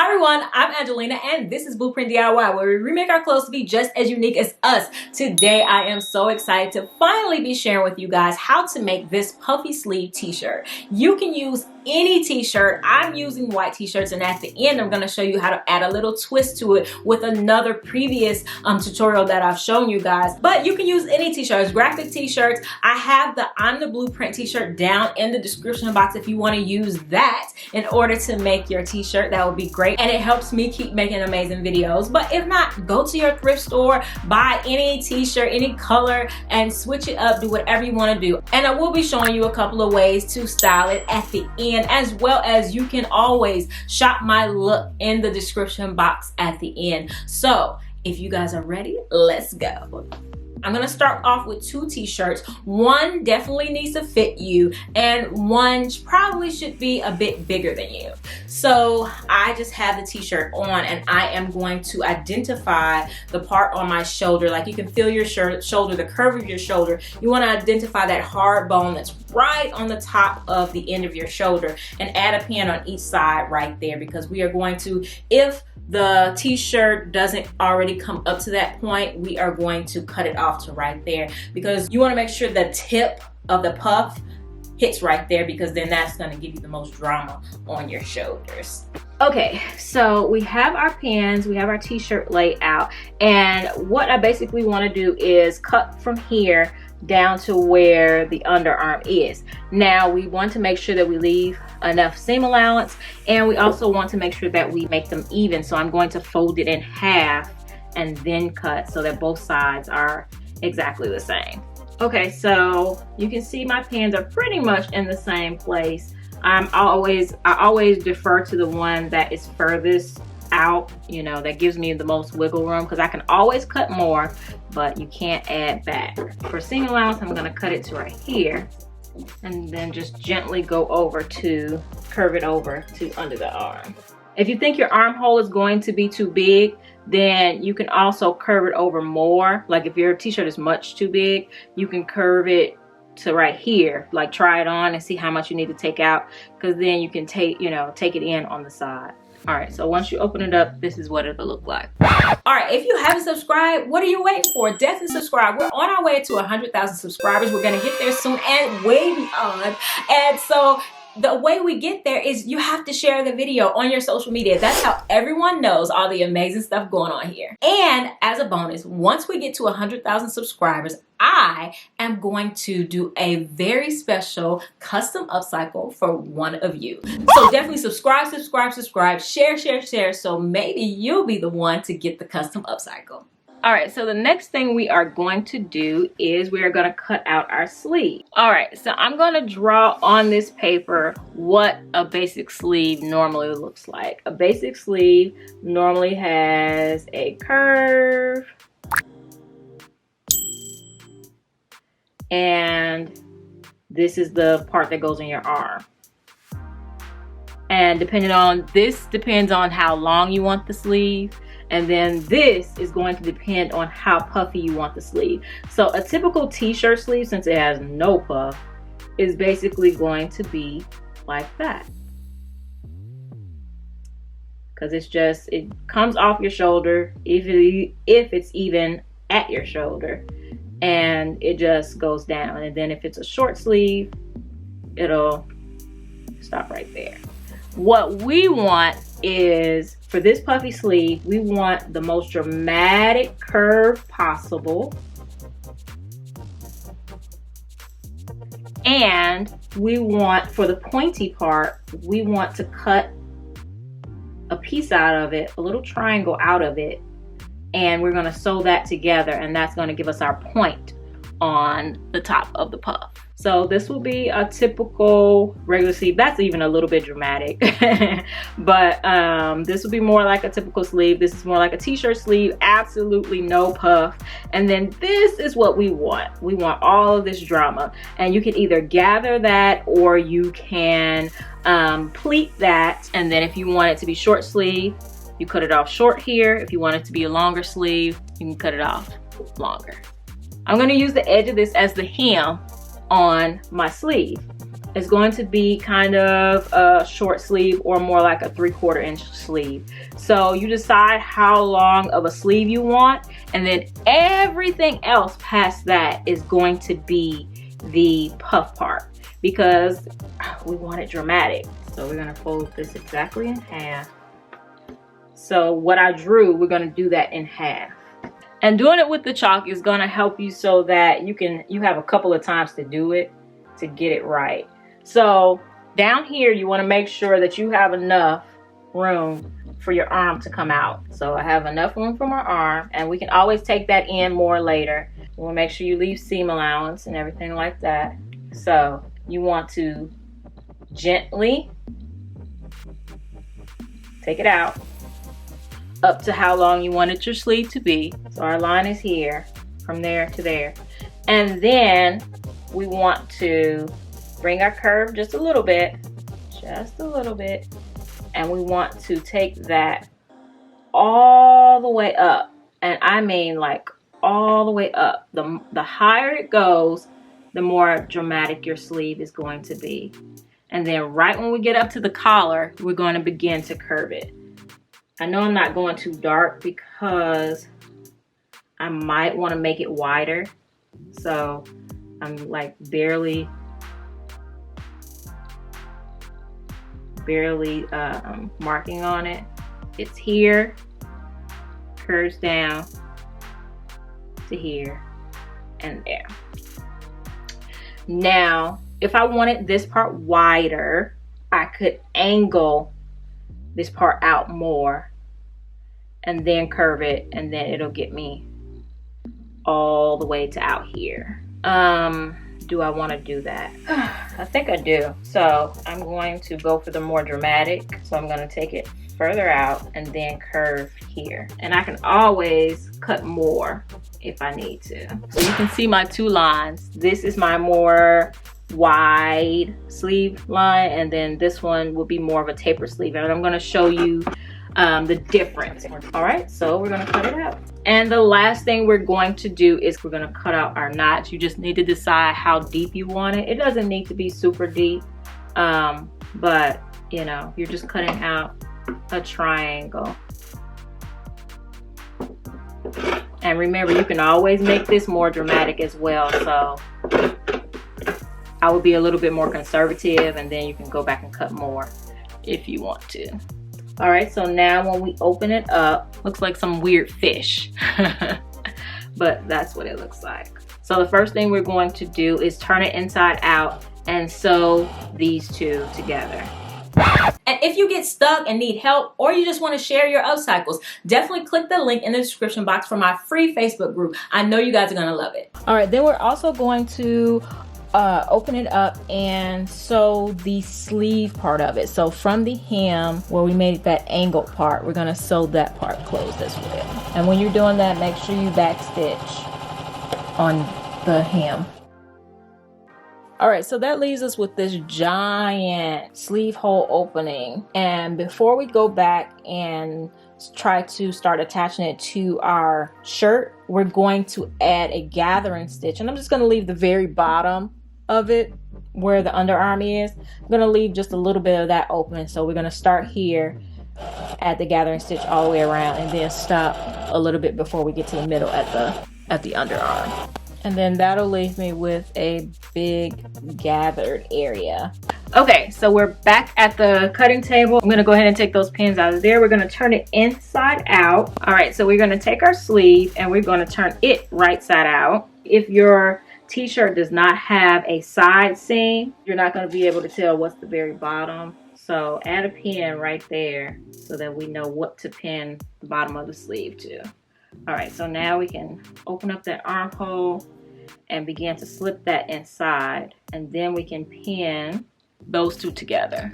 Hi everyone, I'm Angelina and this is Blueprint DIY, where we remake our clothes to be just as unique as us. Today I am so excited to finally be sharing with you guys how to make this puffy sleeve t-shirt. You can use any t-shirt. I'm using white t-shirts, and at the end I'm going to show you how to add a little twist to it with another previous tutorial that I've shown you guys. But you can use any t-shirts, graphic t-shirts. I have the I'm the Blueprint t-shirt down in the description box if you want to use that in order to make your t-shirt. That would be great, and it helps me keep making amazing videos. But if not, go to your thrift store, buy any t-shirt, any color, and switch it up, do whatever you want to do. And I will be showing you a couple of ways to style it at the end, as well as you can always shop my look in the description box at the end. So if you guys are ready, let's go. I'm gonna start off with two t-shirts. One definitely needs to fit you, and one probably should be a bit bigger than you. So I just have the t-shirt on, and I am going to identify the part on my shoulder. Like, you can feel your shoulder, the curve of your shoulder. You want to identify that hard bone that's right on the top of the end of your shoulder, and add a pin on each side right there, because we are going to, if the t-shirt doesn't already come up to that point, we are going to cut it off to right there, because you want to make sure the tip of the puff hits right there, because then that's going to give you the most drama on your shoulders. Okay, so we have our pins, we have our t-shirt laid out, and what I basically want to do is cut from here down to where the underarm is. Now we want to make sure that we leave enough seam allowance, and we also want to make sure that we make them even. So I'm going to fold it in half and then cut so that both sides are exactly the same. Okay, so you can see my pins are pretty much in the same place. I always defer to the one that is furthest out, you know, that gives me the most wiggle room, because I can always cut more, but you can't add back. For seam allowance, I'm going to cut it to right here, and then just gently go over to curve it over to under the arm. If you think your armhole is going to be too big, then you can also curve it over more. Like, if your t-shirt is much too big, you can curve it to right here. Like, try it on and see how much you need to take out, because then you can take it in on the side. All right, so once you open it up, this is what it'll look like. All right, if you haven't subscribed, what are you waiting for? Definitely subscribe. We're on our way to 100,000 subscribers. We're gonna get there soon and way beyond. And so the way we get there is you have to share the video on your social media. That's how everyone knows all the amazing stuff going on here. And as a bonus, once we get to 100,000 subscribers, I am going to do a very special custom upcycle for one of you. So definitely subscribe, share, so maybe you'll be the one to get the custom upcycle. All right, so the next thing we are going to do is we are going to cut out our sleeve. All right, so I'm going to draw on this paper what a basic sleeve normally looks like. A basic sleeve normally has a curve, and this is the part that goes in your arm. And depends on how long you want the sleeve. And then this is going to depend on how puffy you want the sleeve. So a typical t-shirt sleeve, since it has no puff, is basically going to be like that. Because it comes off your shoulder if it's even at your shoulder, and it just goes down. And then if it's a short sleeve, it'll stop right there. What we want is, for this puffy sleeve, we want the most dramatic curve possible, and we want, for the pointy part, we want to cut a piece out of it, a little triangle out of it, and we're going to sew that together, and that's going to give us our point on the top of the puff. So this will be a typical regular sleeve. That's even a little bit dramatic. But this will be more like a typical sleeve. This is more like a t-shirt sleeve, absolutely no puff. And then this is what we want. We want all of this drama. And you can either gather that, or you can pleat that. And then if you want it to be short sleeve, you cut it off short here. If you want it to be a longer sleeve, you can cut it off longer. I'm going to use the edge of this as the hem on my sleeve. It's going to be kind of a short sleeve or more like a 3/4 inch sleeve. So you decide how long of a sleeve you want, and then everything else past that is going to be the puff part, because we want it dramatic. So we're going to fold this exactly in half. So what I drew, we're going to do that in half. And doing it with the chalk is going to help you so that you have a couple of times to do it to get it right. So down here, you want to make sure that you have enough room for your arm to come out. So I have enough room for my arm, and we can always take that in more later. You want to make sure you leave seam allowance and everything like that. So you want to gently take it out up to how long you wanted your sleeve to be. So our line is here, from there to there. And then we want to bring our curve just a little bit, and we want to take that all the way up. And I mean like all the way up. The higher it goes, the more dramatic your sleeve is going to be. And then right when we get up to the collar, we're going to begin to curve it. I know I'm not going too dark because I might want to make it wider. So I'm like barely marking on it. It's here, curves down to here and there. Now, if I wanted this part wider, I could angle this part out more and then curve it, and then it'll get me all the way to out here. Do I want to do that? I think I do. So I'm going to go for the more dramatic. So I'm going to take it further out and then curve here. And I can always cut more if I need to. So you can see my two lines. This is my more wide sleeve line, and then this one will be more of a taper sleeve. And I'm going to show you the difference. All right, so we're going to cut it out. And the last thing we're going to do is we're going to cut out our knots. You just need to decide how deep you want it. It doesn't need to be super deep, but you know, you're just cutting out a triangle. And remember, you can always make this more dramatic as well. So I would be a little bit more conservative, and then you can go back and cut more if you want to. All right, so now when we open it up, looks like some weird fish, but that's what it looks like. So the first thing we're going to do is turn it inside out and sew these two together. And if you get stuck and need help, or you just want to share your upcycles, definitely click the link in the description box for my free Facebook group. I know you guys are going to love it. All right, then we're also going to open it up and sew the sleeve part of it. So from the hem where we made that angled part, we're going to sew that part closed as well. And when you're doing that, make sure you backstitch on the hem. All right, so that leaves us with this giant sleeve hole opening. And before we go back and try to start attaching it to our shirt, we're going to add a gathering stitch. And I'm just going to leave the very bottom of it where the underarm is. I'm going to leave just a little bit of that open. So we're going to start here, add the gathering stitch all the way around, and then stop a little bit before we get to the middle at the underarm. And then that'll leave me with a big gathered area. Okay, so we're back at the cutting table. I'm gonna go ahead and take those pins out of there. We're gonna turn it inside out. All right, so we're gonna take our sleeve and we're gonna turn it right side out. If your t-shirt does not have a side seam, you're not gonna be able to tell what's the very bottom. So add a pin right there so that we know what to pin the bottom of the sleeve to. All right, so now we can open up that armhole and begin to slip that inside, and then we can pin those two together.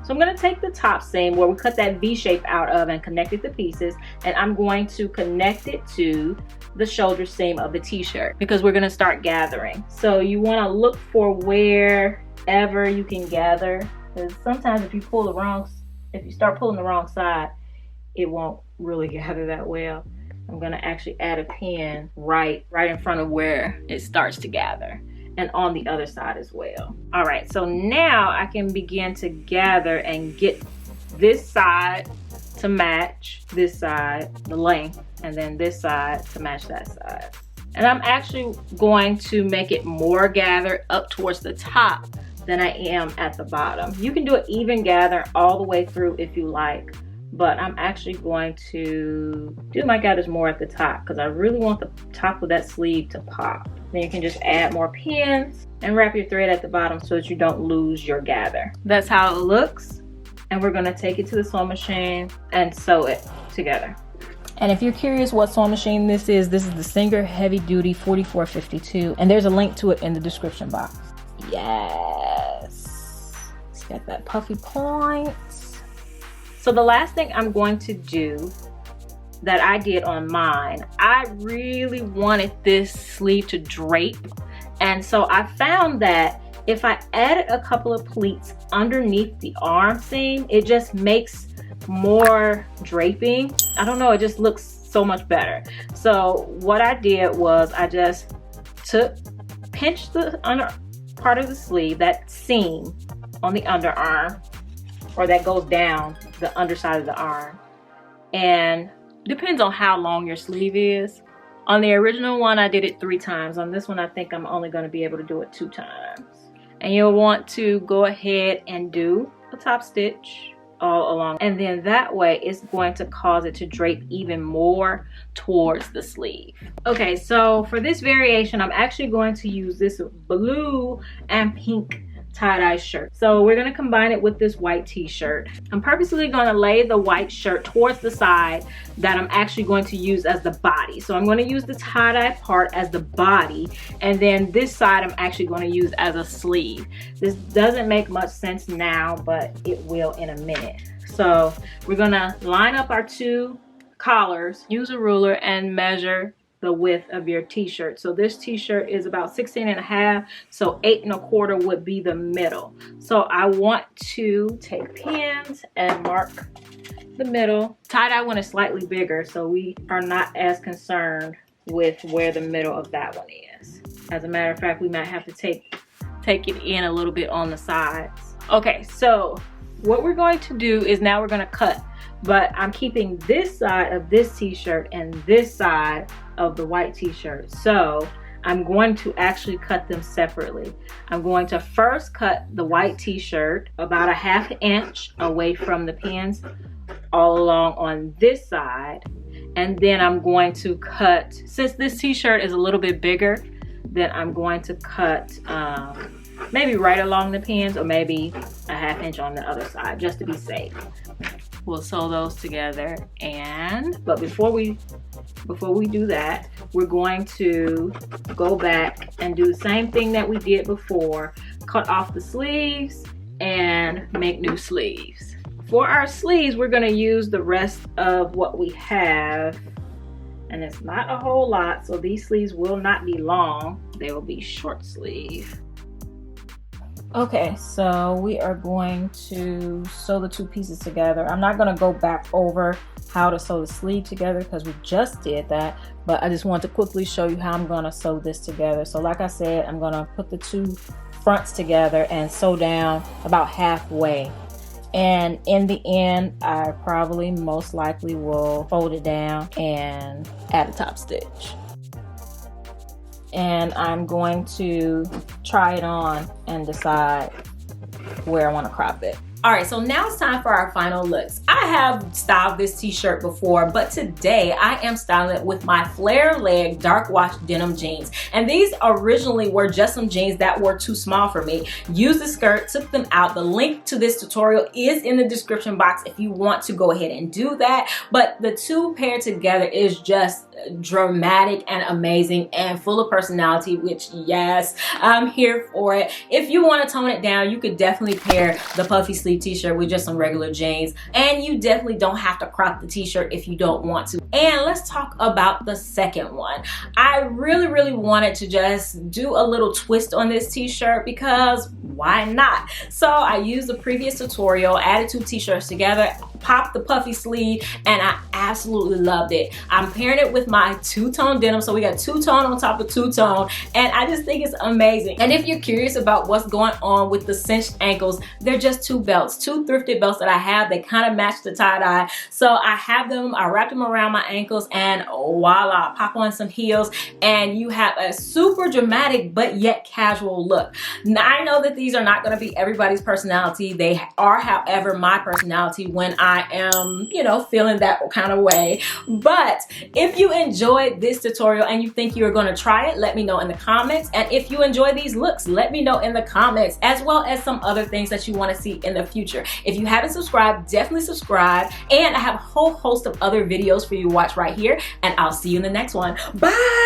So I'm going to take the top seam where we cut that V shape out of and connected the pieces, and I'm going to connect it to the shoulder seam of the t-shirt because we're going to start gathering. So you want to look for wherever you can gather, because sometimes if you start pulling the wrong side, it won't really gather that well. I'm going to actually add a pin right in front of where it starts to gather. and on the other side as well. All right, so now I can begin to gather and get this side to match this side, the length, and then this side to match that side. And I'm actually going to make it more gathered up towards the top than I am at the bottom. You can do an even gather all the way through if you like, but I'm actually going to do my gathers more at the top because I really want the top of that sleeve to pop. Then you can just add more pins and wrap your thread at the bottom so that you don't lose your gather. That's how it looks. And we're gonna take it to the sewing machine and sew it together. And if you're curious what sewing machine this is the Singer Heavy Duty 4452, and there's a link to it in the description box. Yes, let's get that puffy point. So the last thing I'm going to do that I did on mine, I really wanted this sleeve to drape. And so I found that if I added a couple of pleats underneath the arm seam, it just makes more draping. I don't know, it just looks so much better. So what I did was I just pinched the under part of the sleeve, that seam on the underarm, or that goes down the underside of the arm. And depends on how long your sleeve is. On the original one, I did it 3 times. On this one, I think I'm only gonna be able to do it 2 times. And you'll want to go ahead and do a top stitch all along. And then that way, it's going to cause it to drape even more towards the sleeve. Okay, so for this variation, I'm actually going to use this blue and pink tie-dye shirt. So we're going to combine it with this white t-shirt. I'm purposely going to lay the white shirt towards the side that I'm actually going to use as the body. So I'm going to use the tie-dye part as the body, and then this side I'm actually going to use as a sleeve. This doesn't make much sense now, but it will in a minute. So we're going to line up our 2 collars, use a ruler, and measure the width of your t-shirt. So this t-shirt is about 16.5, so 8.25 would be the middle. So I want to take pins and mark the middle. Tie-dye one is slightly bigger, so we are not as concerned with where the middle of that one is. As a matter of fact, we might have to take it in a little bit on the sides. Okay, so what we're going to do is now we're going to cut, but I'm keeping this side of this t-shirt and this side of the white t-shirt. So I'm going to actually cut them separately. I'm going to first cut the white t-shirt about a 1/2 inch away from the pins all along on this side. And then I'm going to cut, since this t-shirt is a little bit bigger, then I'm going to cut maybe right along the pins, or maybe a 1/2 inch on the other side, just to be safe. We'll sew those together, but before we do that, we're going to go back and do the same thing that we did before, cut off the sleeves and make new sleeves. For our sleeves, we're going to use the rest of what we have, and it's not a whole lot, so these sleeves will not be long, they will be short sleeve. Okay, so we are going to sew the 2 pieces together. I'm not going to go back over how to sew the sleeve together because we just did that, but I just want to quickly show you how I'm going to sew this together. So like I said, I'm going to put the 2 fronts together and sew down about halfway. And in the end, I probably most likely will fold it down and add a top stitch. And I'm going to try it on and decide where I want to crop it. All right, so now it's time for our final looks. I have styled this t-shirt before, but today I am styling it with my flare leg dark wash denim jeans. And these originally were just some jeans that were too small for me. Used the skirt, took them out. The link to this tutorial is in the description box if you want to go ahead and do that. But the 2 paired together is just dramatic and amazing and full of personality, which yes, I'm here for it. If you want to tone it down, you could definitely pair the puffy sleeve t-shirt with just some regular jeans, and you definitely don't have to crop the t-shirt if you don't want to. And let's talk about the second one. I really wanted to just do a little twist on this t-shirt because why not? So I used the previous tutorial, added 2 t-shirts together, popped the puffy sleeve, and I absolutely loved it. I'm pairing it with my two-tone denim, so we got two-tone on top of two-tone, and I just think it's amazing. And if you're curious about what's going on with the cinched ankles, they're just two belts, two thrifted belts that I have. They kind of match the tie-dye, so I have them, I wrap them around my ankles, and voila, pop on some heels, and you have a super dramatic but yet casual look. Now, I know that these are not going to be everybody's personality. They are, however, my personality when I am, you know, feeling that kind of way. But if you enjoyed this tutorial and you think you're going to try it, let me know in the comments. And if you enjoy these looks, let me know in the comments, as well as some other things that you want to see in the future. If you haven't subscribed, definitely subscribe. And I have a whole host of other videos for you to watch right here. And I'll see you in the next one. Bye!